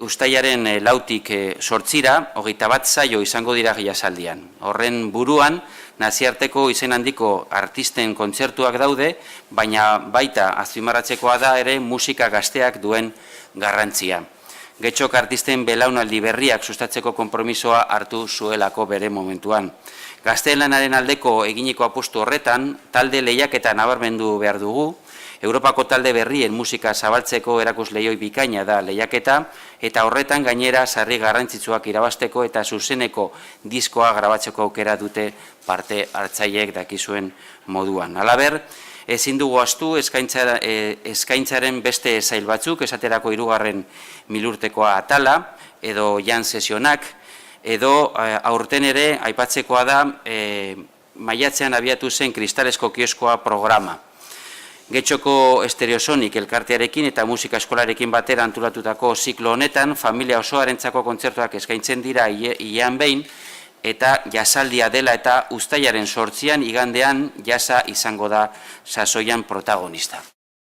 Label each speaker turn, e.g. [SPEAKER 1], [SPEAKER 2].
[SPEAKER 1] Uztailaren lautik sortzira, 21 saio izango dira jaialdian. Horren buruan, nazioarteko izen handiko artisten kontzertuak daude, baina baita azpimarratzekoa da ere musika gazteak duen garrantzia. Getxok artisten belaunaldi berriak sustatzeko konpromisoa hartu zuelako bere momentuan. Gazteen lanaren aldeko eginiko apustu horretan, talde lehiaketa nabarmendu behar dugu, Europako talde berrien musika zabaltzeko erakusleioi bikaina da lehiaketa, eta horretan gainera sarri garrantzitsuak irabazteko eta zuzeneko diskoa grabatzeko aukera dute parte hartzaileek dakizuen moduan. Halaber, ezin dugu ahaztu eskaintzaren beste sail batzuk, esaterako 3. milurtekoa atala, edo jan sesionak, edo aurten ere aipatzekoa da maiatzean abiatu zen Kristalesko kioskoa programa. Getxoko Stereosonic elkartearekin eta musika eskolarekin batera antolatutako ziklo honetan, familia osoarentzako kontzertuak eskaintzen dira hilean behin, eta jasaldia dela eta uztailaren 8 igandean jasa izango da sasoian protagonista.